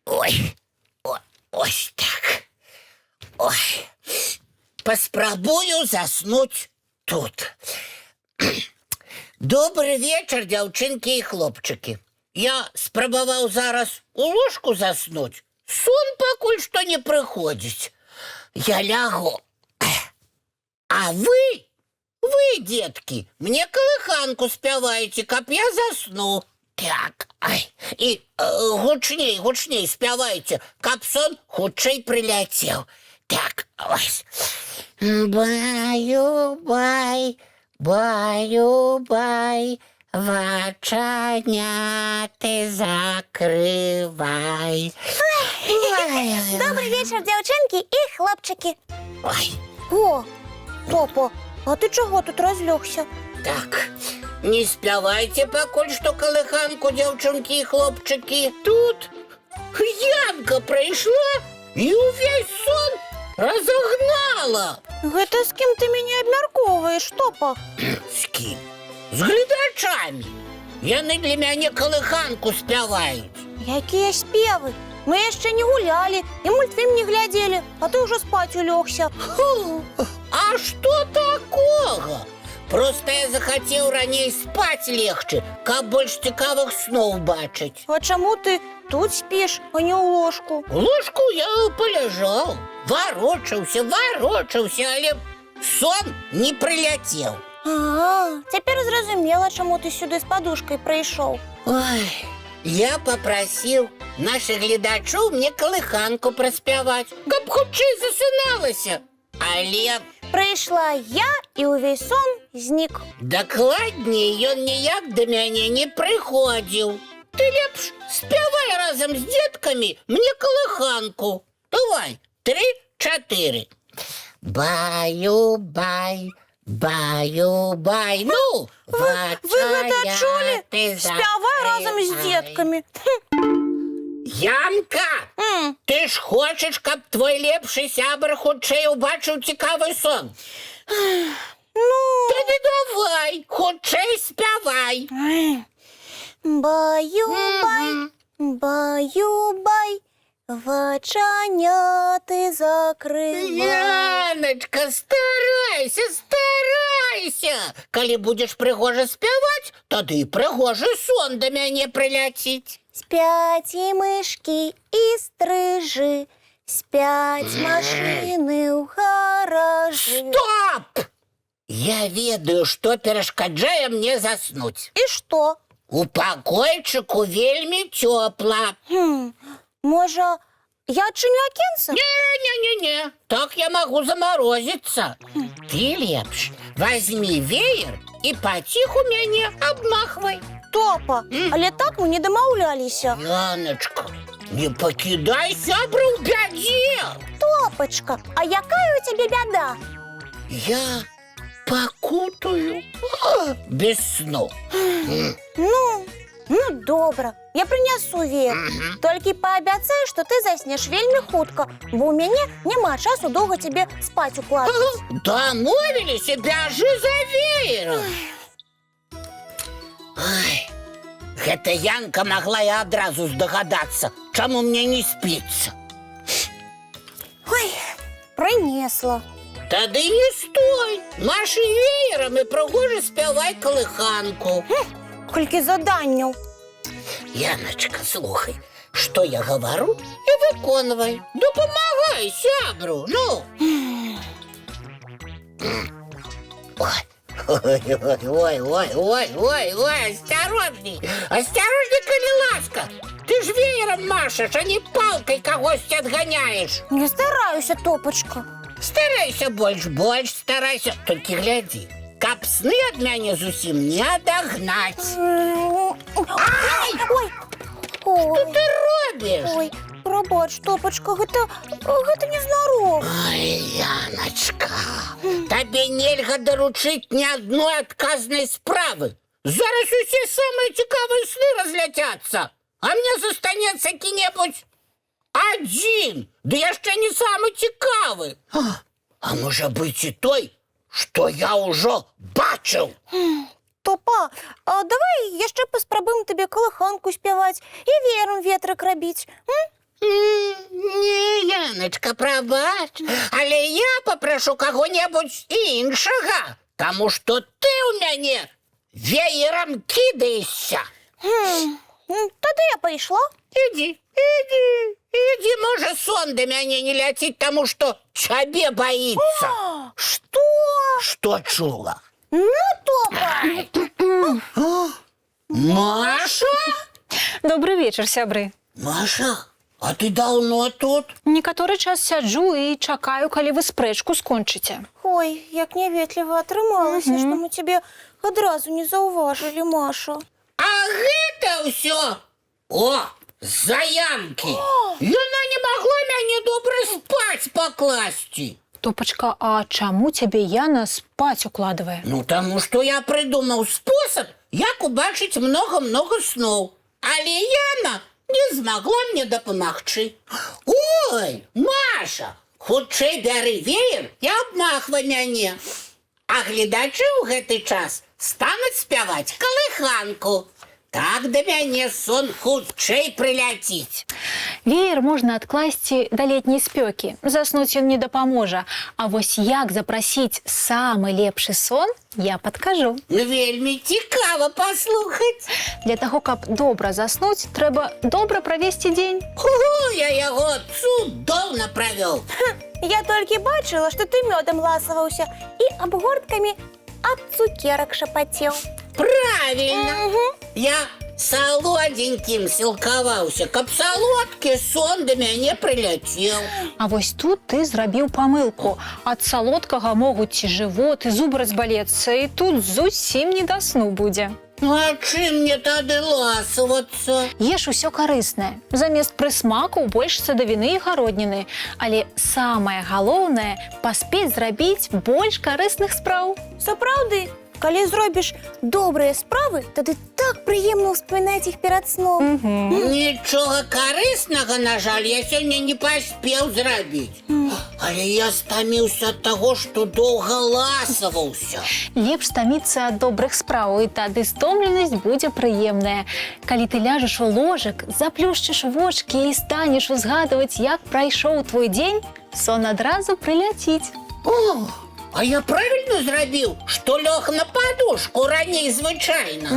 Ой, ось так. Ой, паспрабую заснуть тут. Добрый вечер, дзяўчынкі і хлопчыкі. Я спрабаваў зараз у ложку заснуть. Сон пакуль што не прыходзіць. Я лягу. А вы, деткі, мне калыханку спяваеце, каб я заснуў. Так, ай, і гучней спявайце, каб сон хутчэй прыляцеў. Так, ось. Баю-бай, баю-бай, вачаняты закрывай. Добрый вечер, дзяўчынкі і хлопчыкі. Ой, О, Топа, а ты чаго тут разлёгся? так, не спявайце пакуль што калыханку, дзяўчынкі і хлопчыкі. Тут Янка прыйшла і ўвесь сон разогнала. Гэта з кім ты мяне абмяркоўваеш, Топа? З кім? З гледачамі. Яны для мяне калыханку спяваюць. Якія спевы? Мы яшчэ не гулялі і мультфільм не глядзелі, а ты ўжо спаць улёгся. Фу, а што такога? Проста я захацеў раней спаць легчы, каб больш цікавых сноў бачыць. А чаму ты тут спіш, а не ў ложку? У ложку я паляжаў, варочаўся, але сон не прыляцеў. Цяпер зразумела, чаму ты сюды з падушкай прыйшоў. Ой, я папрасіў нашых гледачоў мне калыханку праспяваць, каб хутчэй засыналася. Але Прыйшла я, і ўвесь сон знік. дакладней, ён ніяк да мяне не прыходзіў. Ты лепш спявай разам з дзеткамі мне калыханку. Давай, 3-4. Баю-бай, баю-бай. Ну, Вы гэта чулі? Спявай разам з дзеткамі. Янка, ты ж хочаш, каб твой лепшы сябар хутчэй убачыў цікавы сон? Тады давай, хутчэй спявай. Баю-бай, баю-бай, вачаняты закрывай. Яночка, старайся. Калі будзеш прыгожа спяваць, тады прыгожы сон да мяне прыляціць. Спяць і мышкі, і стрыжы, спяць машыны ў гаражы. Стоп! Я ведаю, што перашкаджае мне заснуць. І што? У пакойчыку вельмі цёпла. Можа, я адчыню акенца? Не, так я магу замарозіцца. Ты лепш возьми веер і паціху мяне абмахвай. Топа, але так мы не дамаўляліся. Яночка, не пакідай сябра ў бядзе. Топачка, а якая у цябе бяда? Я пакутаю без сну. Ну, добра, я прынясу веер. Толькі паабяцай, што ты заснеш вельмі хутка, бо ў мяне няма часу доўга цябе спаць укладваць. Дамовіліся, бяжы за веерам. Ой, гэта Янка магла і адразу здагадацца, чаму мне не спіцца. Ой, прынесла. Тады не стой, машы веерам і прыгожа спявай калыханку. Колькі заданняў. Яночка, слухай, што я гавару і выконвай. Дапамагай сябру, ну. Ой, осторожней, калі ласка. Ты ж веером машаш, а не палкой когось отгоняешь. Не стараюся, Топачка. Старайся больш, старайся. Толькі глядзі, каб сны ад мяне зусім не адагнаць. Ай! Што ты робіш? Ой, прабач, Топачка, гэта незнарок. Ой, Яночка, табе нельга даручыць ні адной адказнай справы. Зараз усе самые цікавые сны разляцяцца, а мне застанецца які-небудзь один, да яшчэ не самы цікавы. А можа быць і той, што я ўжо бачыў. Топа, а давай яшчэ паспрабуем табе калыханку спяваць і веерам ветрык рабіць. Не, Яночка, прабач, але я папрашу каго-небудзь іншага, таму што ты ў мяне веерам кідаешся. Тады я пайшла. Иди, можа, сон да мяне не ляціць, таму што цябе баіцца. Што? Што чула? Ну, Топа! Маша? Добрый вечер, сябры. Маша, а ты даўно тут? Некаторы час сяджу і чакаю, калі вы спрэчку скончыце. Ой, як няветліва атрымалася, што мы цябе адразу не заўважылі, Маша. А гэта ўсё? О, заянкі! Яна не магла мяне добра спаць пакласці. Топачка, а чаму цябе Яна спаць укладывае? Ну, таму што я прыдумаў спосаб, як убачыць многа-многа сноў. Але Яна не змагла мне дапамагчы. Ой, Маша, хутчэй бяры веер і абмахвай мяне. А гледачы ў гэты час стануць спяваць калыханку. Так да мяне сон хутчэй прыляціць. Веер можна адкласці да летняй спёкі. Заснуць ён не дапаможа. А вось як запрасіць самы лепшы сон, я падкажу. Вельмі цікава паслухаць. Для таго, каб добра заснуць, трэба добра правесці дзень. Я яго цудоўна правёў. Я толькі бачыла, што ты мёдам ласаваўся і абгорткамі ад цукерак шапацеў. Правильно. Я салодзенькім сілкаваўся, каб салодкі сон да мяне прыляцеў. А вось тут ты зрабіў памылку. Ад салодкага могуць ці жывот, і зуб разбалецца, і тут зусім не да сну будзе. Ну, а чым мне тады ласавацца? Еш усё карыснае. Замест прысмаку больш садавіны і гародніны. Але самае галоўнае – паспець зрабіць больш карысных спраў. Сапраўды, калі зробіш добрыя справы, тады так прыемна ўспамінаць іх перад сном. Нічога карыснага, на жаль, я сёння не паспеў зрабіць. Але я стаміўся ад таго, што доўга ласаваўся. Лепш стаміцца ад добрых спраў, і тады стомленасць будзе прыемная. Калі ты ляжаш у ложак, заплюшчыш вочкі і станеш узгадваць, як прайшоў твой дзень, сон адразу прыляціць. О, а я правильно зрабіў, што лёг на падушку раней звычайна?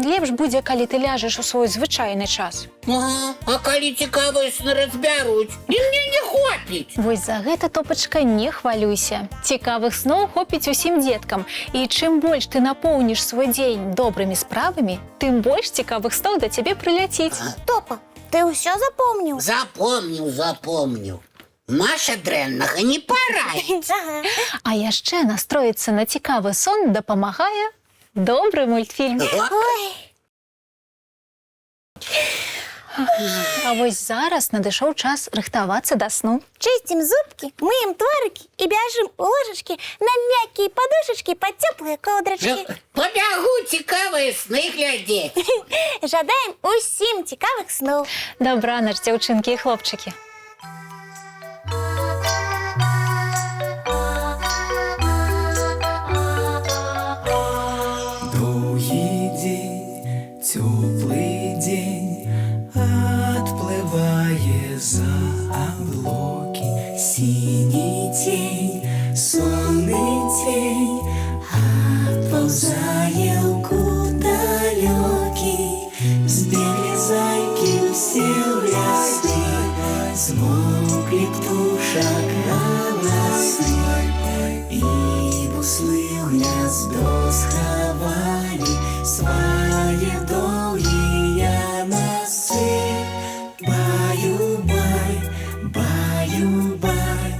Лепш будзе, калі ты ляжаш у свой звычайны час. А калі цікавыя сны разбяруць, і мне не хопіць. Вось за гэта, Топачка, не хвалюйся. Цікавых сноў хопіць усім дзеткам. І чым больш ты напоўніш свой дзень добрымі справамі, тым больш цікавых сноў да цябе прыляціць. Топа, ты ўсё запомніў? Запомніў. Маша дрэннага не параіць. А яшчэ настроіцца на цікавы сон дапамагае добры мультфільм. Ой. А вось зараз надышоў час рыхтавацца да сну. Чысцім зубкі, мыем тварыкі і бяжым у ложачкі на мяккія падушачкі пад цёплыя коўдрачкі. Пабягу цікавыя сны глядзець. Жадаем усім цікавых сноў. Дабранач, дзяўчынкі і хлопчыкі. Долгий день, теплый день, отплывая за облаки. Синий тень, сонный тень, отползая куда далекий. Сбегли зайки все в леске, смолкли птушек голосы, и буслы в гнездо сховали свои долгие носы. Баю-бай, баю-бай,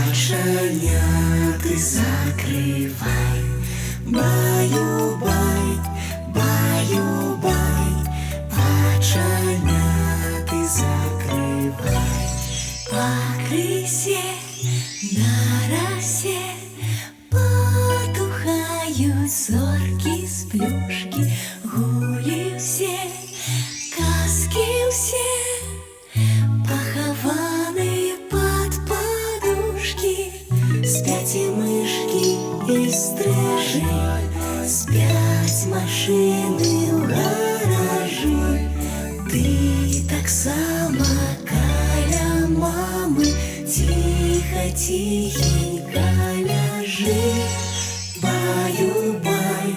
вошаняты закрывай. Баю-бай, баю-бай, вошаняты закрывай. По крысе на росе потухают зорки. і стрижи, спять машини в гаражі. Ти так само каля мами, тихо-тихенько ляжи. Баю-бай,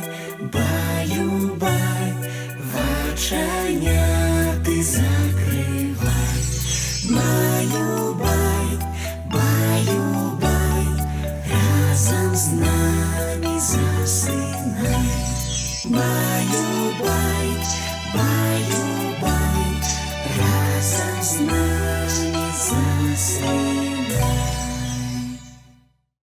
баю-бай, вачаня ти закривай. Баю-бай, баю-бай, разом з нами засинай. Баю-бай, баю-бай.